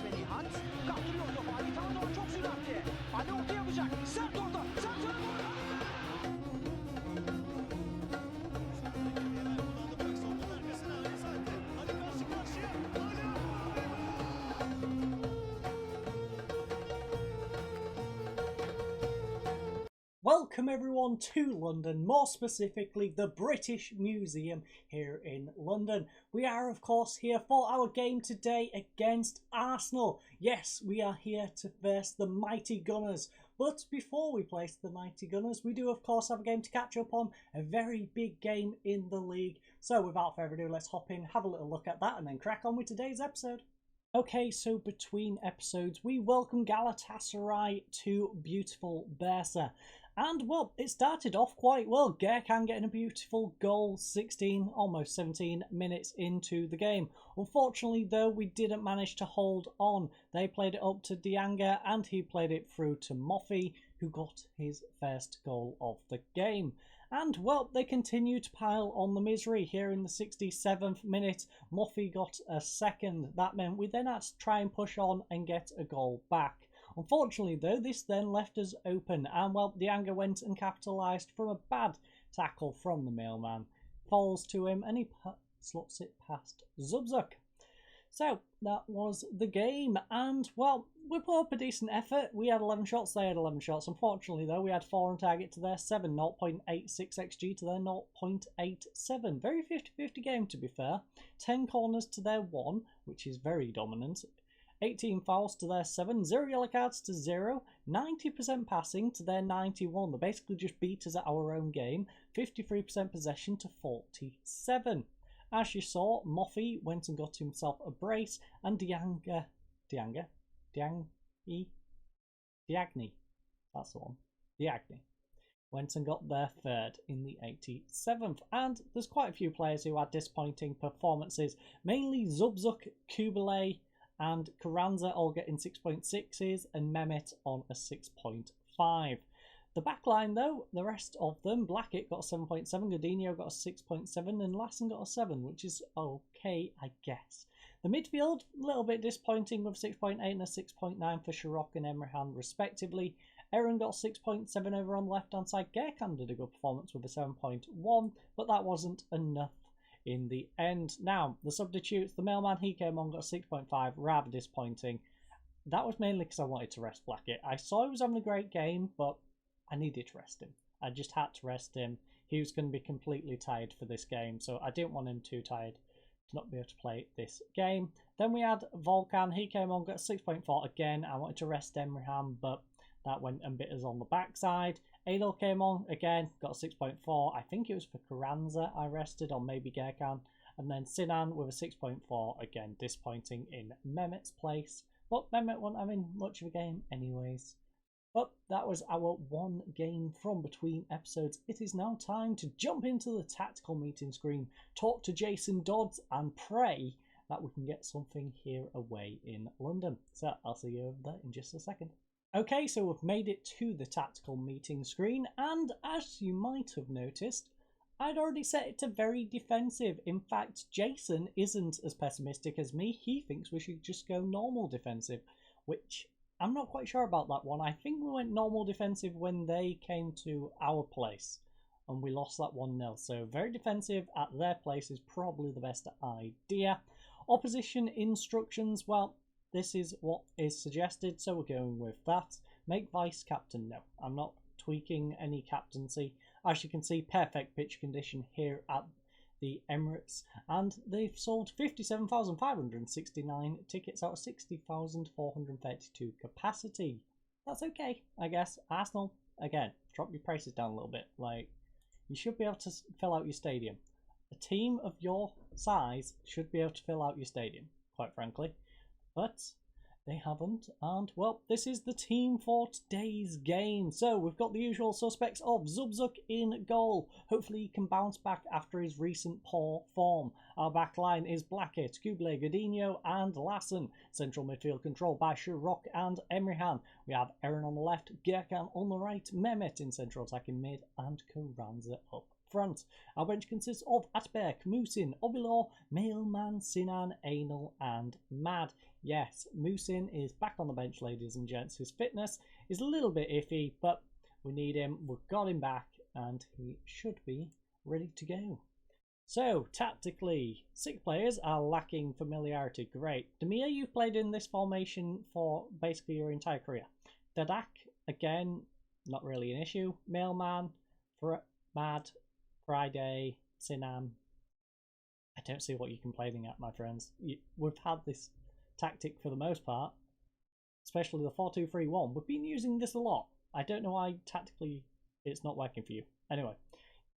Semih Hans kaptırıyor topu. Ali Tanrıoğlu çok süratli. Ali orta yapacak. Sert orta. Sert orta. Welcome everyone to London, more specifically the British Museum here in London. We are of course here for our game today against Arsenal. Yes, we are here to face the Mighty Gunners. But before we place the Mighty Gunners, we do of course have a game to catch up on, a very big game in the league. So without further ado, let's hop in, have a little look at that and then crack on with today's episode. Okay, so between episodes, we welcome Galatasaray to beautiful Bursa. And, well, it started off quite well. Gürkan getting a beautiful goal 16, almost 17 minutes into the game. Unfortunately, though, we didn't manage to hold on. They played it up to Dianga and he played it through to Moffy, who got his first goal of the game. And, well, they continue to pile on the misery here in the 67th minute. Moffy got a second. That meant we then had to try and push on and get a goal back. Unfortunately, though, this then left us open, and, well, Dianga went and capitalised from a bad tackle from the mailman. Falls to him, and he slots it past Zubzuk. So, that was the game, and, well, we put up a decent effort. We had 11 shots, they had 11 shots. Unfortunately, though, we had 4 on target to their 7, 0.86 XG to their 0.87. Very 50-50 game, to be fair. 10 corners to their 1, which is very dominant. 18 fouls to their 7, 0 yellow cards to 0, 90% passing to their 91. They basically just beat us at our own game, 53% possession to 47. As you saw, Moffy went and got himself a brace, and Diagni, that's the one, Diagni, went and got their third in the 87th. And there's quite a few players who had disappointing performances, mainly Zubzuk, Kubilay, and Carranza all getting 6.6s and Mehmet on a 6.5. The backline though, the rest of them, Blackett got a 7.7, Godinho got a 6.7 and Lassen got a 7, which is okay, I guess. The midfield, a little bit disappointing with 6.8 and a 6.9 for Sharok and Emrehan respectively. Aaron got 6.7 over on the left hand side. Gürkan did a good performance with a 7.1, but that wasn't enough in the end. Now, the substitutes, the mailman, he came on, got 6.5, rather disappointing. That was mainly because I wanted to rest Blackett. I saw he was having a great game, but I needed to rest him. I just had to rest him. He was going to be completely tired for this game, so I didn't want him too tired to not be able to play this game. Then we had Volkan, he came on, got 6.4 again. I wanted to rest Emrehan, but that went and bit us on the backside. Adel came on again, got a 6.4. I think it was for Carranza I rested, or maybe Gürkan. And then Sinan with a 6.4, again disappointing in Mehmet's place. But Mehmet wasn't having much of a game anyways. But that was our one game from between episodes. It is now time to jump into the tactical meeting screen, talk to Jason Dodds, and pray that we can get something here away in London. So I'll see you over there in just a second. Okay, so we've made it to the tactical meeting screen, and as you might have noticed, I'd already set it to very defensive. In fact, Jason isn't as pessimistic as me. He thinks we should just go normal defensive, which I'm not quite sure about that one. I think we went normal defensive when they came to our place, and we lost that 1-0. So very defensive at their place is probably the best idea. Opposition instructions, well, this is what is suggested, so we're going with that. Make vice captain. No, I'm not tweaking any captaincy. As you can see, perfect pitch condition here at the Emirates, and they've sold 57,569 tickets out of 60,432 capacity. That's okay, I guess. Arsenal, again, drop your prices down a little bit. Like, you should be able to fill out your stadium. A team of your size should be able to fill out your stadium, quite frankly. But they haven't, and well, this is the team for today's game. So we've got the usual suspects of Zubzuk in goal. Hopefully he can bounce back after his recent poor form. Our back line is Blackett, Kuble, Godinho and Lassen. Central midfield controlled by Sharok and Emrehan. We have Aaron on the left, Gürkan on the right, Mehmet in central attacking mid and Carranza up front. Our bench consists of Atberk, Musin, Obilor, Mailman, Sinan, Anal and Mad. Yes, Musin is back on the bench, ladies and gents. His fitness is a little bit iffy, but we need him. We've got him back, and he should be ready to go. So, tactically, 6 players are lacking familiarity. Great. Demir, you've played in this formation for basically your entire career. Dadak, again, not really an issue. Mailman, Mad, Friday, Sinan. I don't see what you're complaining at, my friends. We've had this tactic for the most part, especially the 4-2-3-1. We've been using this a lot. I don't know why tactically it's not working for you. Anyway,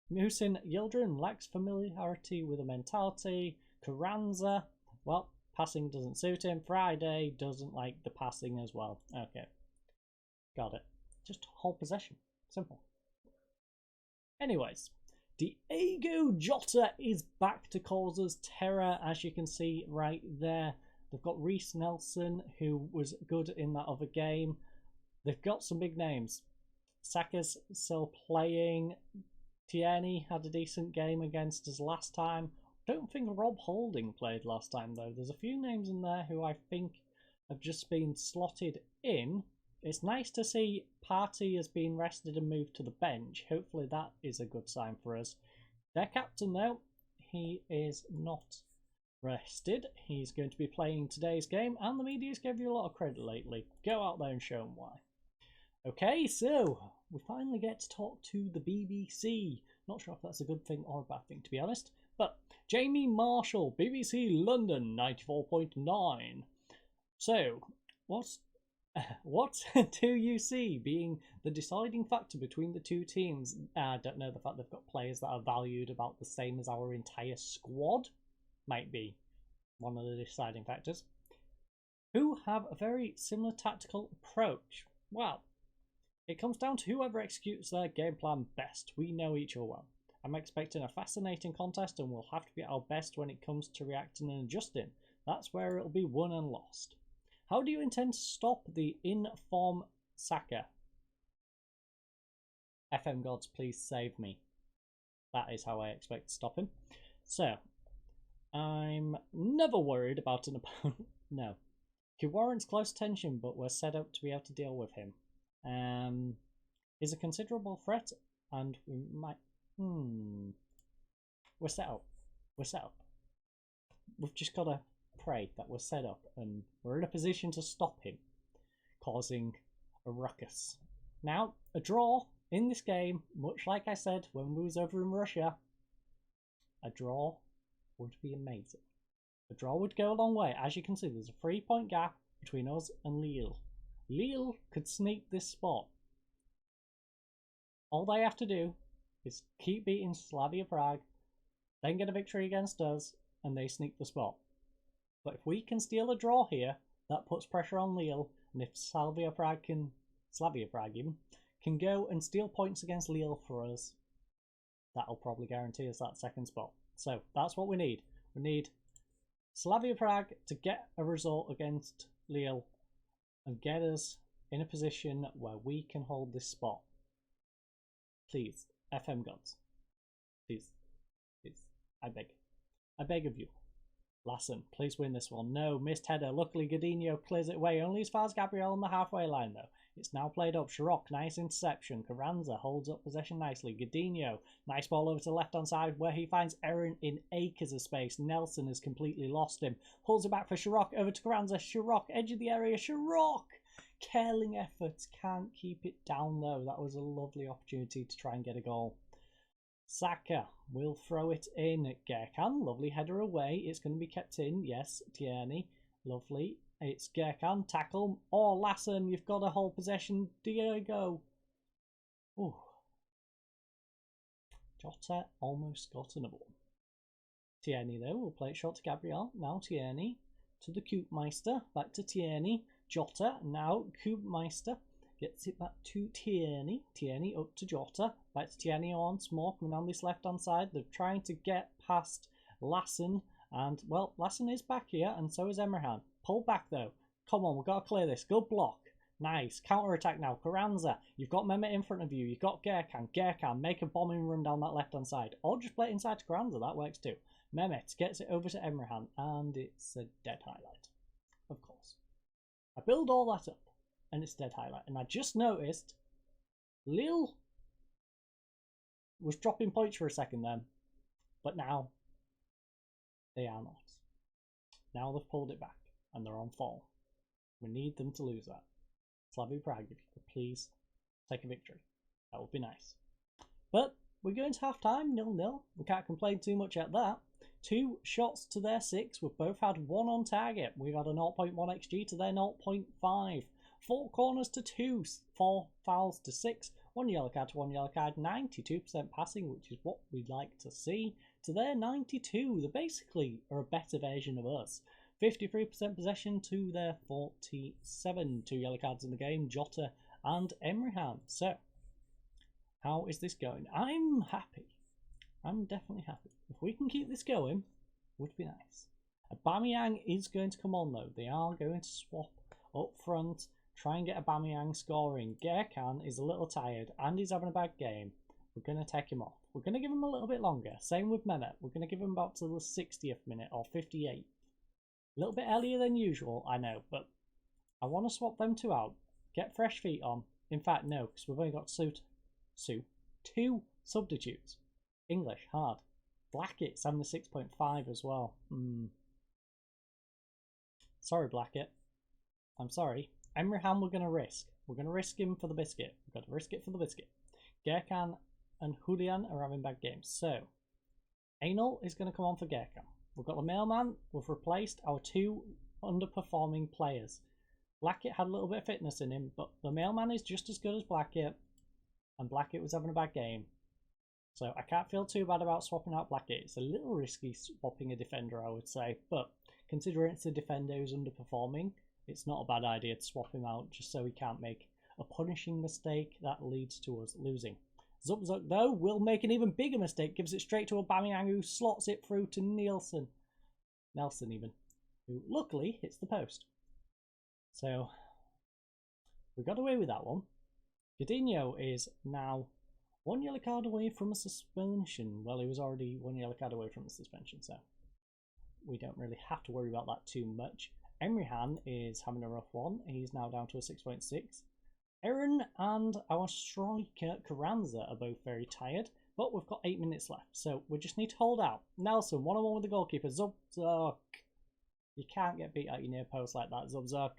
Musin Yildirim lacks familiarity with the mentality. Carranza, well, passing doesn't suit him. Friday doesn't like the passing as well. Okay, got it. Just hold possession. Simple. Anyways, Diego Jota is back to cause us terror, as you can see right there. They've got Reece Nelson, who was good in that other game. They've got some big names. Saka's still playing. Tierney had a decent game against us last time. Don't think Rob Holding played last time, though. There's a few names in there who I think have just been slotted in. It's nice to see Partey has been rested and moved to the bench. Hopefully that is a good sign for us. Their captain, though, he is not rested. He's going to be playing today's game, and the media's gave you a lot of credit lately. Go out there and show them why. Okay, so we finally get to talk to the BBC. Not sure if that's a good thing or a bad thing, to be honest. But Jamie Marshall, BBC London 94.9. So, what do you see being the deciding factor between the two teams? I don't know, the fact they've got players that are valued about the same as our entire squad might be one of the deciding factors. Who have a very similar tactical approach? Well, it comes down to whoever executes their game plan best. We know each other well. I'm expecting a fascinating contest, and we'll have to be our best when it comes to reacting and adjusting. That's where it'll be won and lost. How do you intend to stop the in-form Saka? FM gods, please save me. That is how I expect to stop him. So, I'm never worried about an opponent. No. He warrants close attention, but we're set up to be able to deal with him. He's a considerable threat, and we might... We're set up. We're set up. We've just got to pray that we're set up, and we're in a position to stop him causing a ruckus. Now, a draw in this game, much like I said when we was over in Russia, a draw would be amazing. A draw would go a long way. As you can see, there's a 3-point gap between us and Lille. Lille could sneak this spot. All they have to do is keep beating Slavia Prague, then get a victory against us, and they sneak the spot. But if we can steal a draw here, that puts pressure on Lille, and if Slavia Prague even, can go and steal points against Lille for us, that'll probably guarantee us that second spot. So that's what we need. We need Slavia Prague to get a result against Lille and get us in a position where we can hold this spot. Please, FM gods. Please. Please. I beg of you. Lassen, please win this one. No, missed header. Luckily, Godinho clears it away. Only as far as Gabriel on the halfway line, though. It's now played up. Chirac, nice interception. Carranza holds up possession nicely. Godinho, nice ball over to the left-hand side where he finds Aaron in acres of space. Nelson has completely lost him. Pulls it back for Chirac. Over to Carranza. Chirac, edge of the area. Chirac! Curling efforts. Can't keep it down, though. That was a lovely opportunity to try and get a goal. Saka will throw it in. Gerkan, lovely header away. It's going to be kept in. Yes, Tierney, lovely. It's Gerkan, tackle. Oh, Lassen, you've got to hold possession. Diego. Ooh. Jota almost got another one. Tierney, though, will play it short to Gabriel. Now Tierney to the Koopmeister. Back to Tierney. Jota, now Koopmeister. Gets it back to Tierney. Tierney up to Jota. Back to Tierney once more. Coming on this left-hand side. They're trying to get past Lassen. And, well, Lassen is back here. And so is Emmerhan. Pull back, though. Come on, we've got to clear this. Good block. Nice. Counter-attack now. Carranza. You've got Mehmet in front of you. You've got Gerkan. Gerkan, make a bombing run down that left-hand side. Or just play it inside to Carranza. That works too. Mehmet gets it over to Emmerhan. And it's a dead highlight. of course. I build all that up, and it's dead highlight. And I just noticed Lille was dropping points for a second then, but now they are not. Now they've pulled it back, and they're on fall. We need them to lose that. Slavia Prague, if you could please take a victory. That would be nice. But we're going to half time, 0-0. We can't complain too much at that. 2 shots to their 6. We've both had 1 on target. We've had a 0.1 XG to their 0.5. 4 corners to 2. 4 fouls to 6. 1 yellow card to 1 yellow card. 92% passing, which is what we'd like to see, to their 92. They basically are a better version of us. 53% possession to their 47. 2 yellow cards in the game, Jota and Emrihan. So, how is this going? I'm happy. I'm definitely happy. If we can keep this going, would be nice. Aubameyang is going to come on though. They are going to swap up front, try and get Aubameyang scoring. Gerkan is a little tired and he's having a bad game. We're going to take him off. We're going to give him a little bit longer. Same with Mehmet. We're going to give him about to the 60th minute or 58th. A little bit earlier than usual, I know, but I want to swap them 2 out. Get fresh feet on. In fact, no, because we've only got 2 substitutes. English, hard. Blackett, 76.5 as well. Sorry, Blackett. I'm sorry. Emrihan we're going to risk. We're going to risk him for the biscuit. We've got to risk it for the biscuit. Gerkan and Julian are having bad games. So, Anal is going to come on for Gerkan. We've got the mailman. We've replaced our 2 underperforming players. Blackett had a little bit of fitness in him, but the mailman is just as good as Blackett, and Blackett was having a bad game. So I can't feel too bad about swapping out Blackett. It's a little risky swapping a defender, I would say, but considering it's a defender who's underperforming, it's not a bad idea to swap him out just so he can't make a punishing mistake that leads to us losing. Zubzuk, though, will make an even bigger mistake, gives it straight to Aubameyang, who slots it through to Nelson even, who luckily hits the post. So, we got away with that one. Godinho is now 1 yellow card away from a suspension. Well, he was already 1 yellow card away from a suspension, so we don't really have to worry about that too much. Emrihan is having a rough one. He's now down to a 6.6. Aaron and our striker Carranza are both very tired, but we've got 8 minutes left, so we just need to hold out. Nelson, 1-on-1 with the goalkeeper, Zubzuk. You can't get beat at your near post like that, Zubzuk.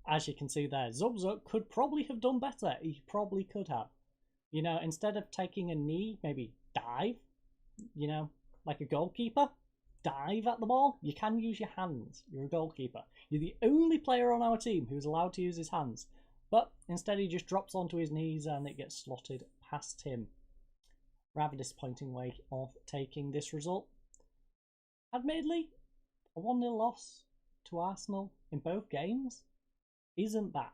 As you can see there, Zubzuk could probably have done better. He probably could have. You know, instead of taking a knee, maybe dive, you know, like a goalkeeper. Dive at the ball. You can use your hands. You're a goalkeeper. You're the only player on our team who's allowed to use his hands. But instead he just drops onto his knees and it gets slotted past him. Rather disappointing way of taking this result. Admittedly, a 1-0 loss to Arsenal in both games isn't bad.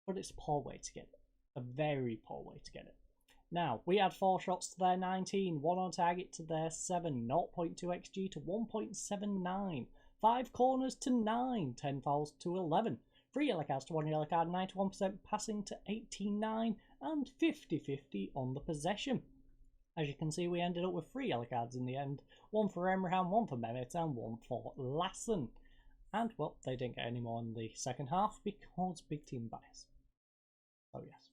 But it's a poor way to get it. A very poor way to get it. Now, we had 4 shots to their 19, 1 on target to their 7, 0.2 XG to 1.79, 5 corners to 9, 10 fouls to 11, 3 yellow cards to 1 yellow card, 91% passing to 89, and 50-50 on the possession. As you can see, we ended up with 3 yellow cards in the end, 1 for Emrihan, 1 for Mehmet, and 1 for Lassen. And, well, they didn't get any more in the second half because big team bias. Oh, yes.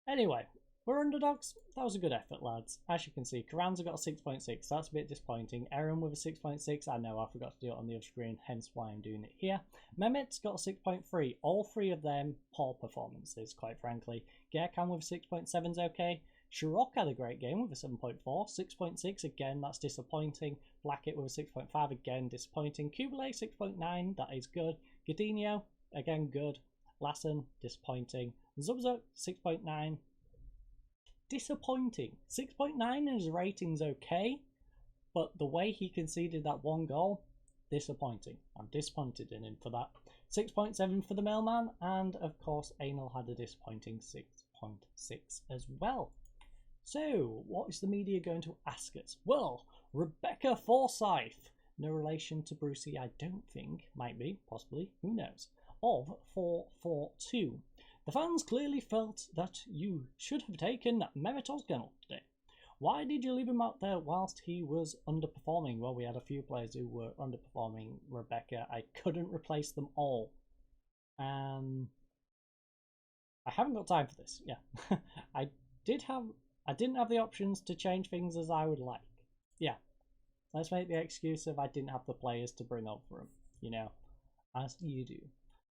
Anyway, we're underdogs. That was a good effort, lads. As you can see, Carranza got a 6.6. That's a bit disappointing. Aaron with a 6.6. I know I forgot to do it on the other screen, hence why I'm doing it here. Mehmet's got a 6.3. All 3 of them poor performances, quite frankly. Gerkan with a 6.7 is okay. Shirok had a great game with a 7.4. 6.6, again, that's disappointing. Blackett with a 6.5, again, disappointing. Kubele, 6.9, that is good. Godinho, again, good. Lassen, disappointing. Zubzuk, 6.9. Disappointing. 6.9 his rating's okay, but the way he conceded that 1 goal, disappointing. I'm disappointed in him for that. 6.7 for the mailman, and of course Anal had a disappointing 6.6 as well. So, what is the media going to ask us? Well, Rebecca Forsyth, no relation to Brucey, I don't think, might be, possibly, who knows, of 442. The fans clearly felt that you should have taken Mehmet Ozganov today. Why did you leave him out there whilst he was underperforming? Well, we had a few players who were underperforming. Rebecca, I couldn't replace them all. I haven't got time for this. Yeah, I didn't have the options to change things as I would like. Yeah, let's make the excuse of I didn't have the players to bring up for him. You know, as you do.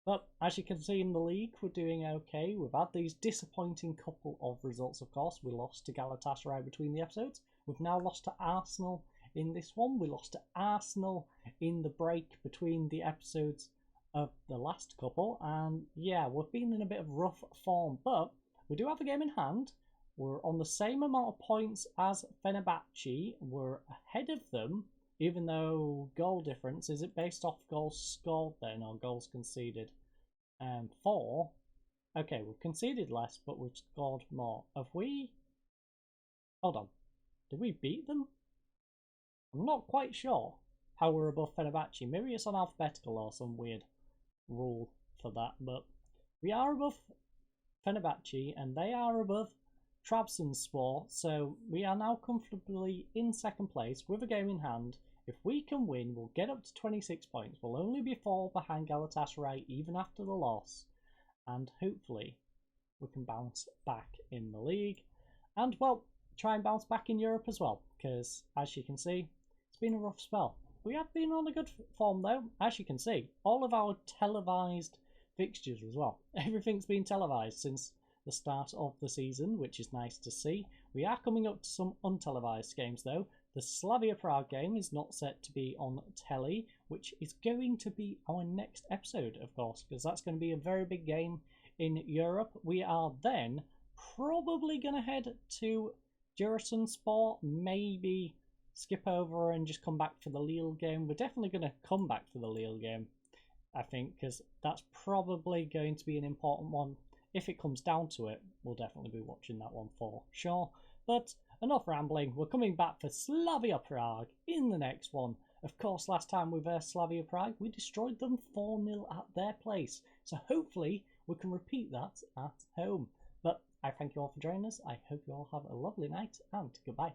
But as you can see in the league, we're doing okay. We've had these disappointing couple of results, of course. We lost to Galatasaray between the episodes. We've now lost to Arsenal in this one. We lost to Arsenal in the break between the episodes of the last couple. And yeah, we've been in a bit of rough form. But we do have a game in hand. We're on the same amount of points as Fenerbahce. We're ahead of them. Even though goal difference, is it based off goals scored then or goals conceded? 4. Okay, we've conceded less, but we've scored more. Have we? Hold on. Did we beat them? I'm not quite sure how we're above Fenerbahce. Maybe it's on alphabetical or some weird rule for that, but we are above Fenerbahce and they are above Trabzonspor, so we are now comfortably in second place with a game in hand. If we can win, we'll get up to 26 points. We'll only be 4 behind Galatasaray even after the loss, and hopefully we can bounce back in the league and, well, try and bounce back in Europe as well, because as you can see, it's been a rough spell. We have been on a good form though. As you can see, all of our televised fixtures as well. Everything's been televised since the start of the season, which is nice to see. We are coming up to some untelevised games though. The Slavia Prague game is not set to be on telly, which is going to be our next episode, of course, because that's going to be a very big game in Europe. We are then probably going to head to Giresunspor, maybe skip over and just come back for the Lille game. We're definitely going to come back for the Lille game, I think, because that's probably going to be an important one. If it comes down to it, we'll definitely be watching that one for sure. But enough rambling. We're coming back for Slavia Prague in the next one. Of course, last time we versed Slavia Prague, we destroyed them 4-0 at their place. So hopefully we can repeat that at home. But I thank you all for joining us. I hope you all have a lovely night and goodbye.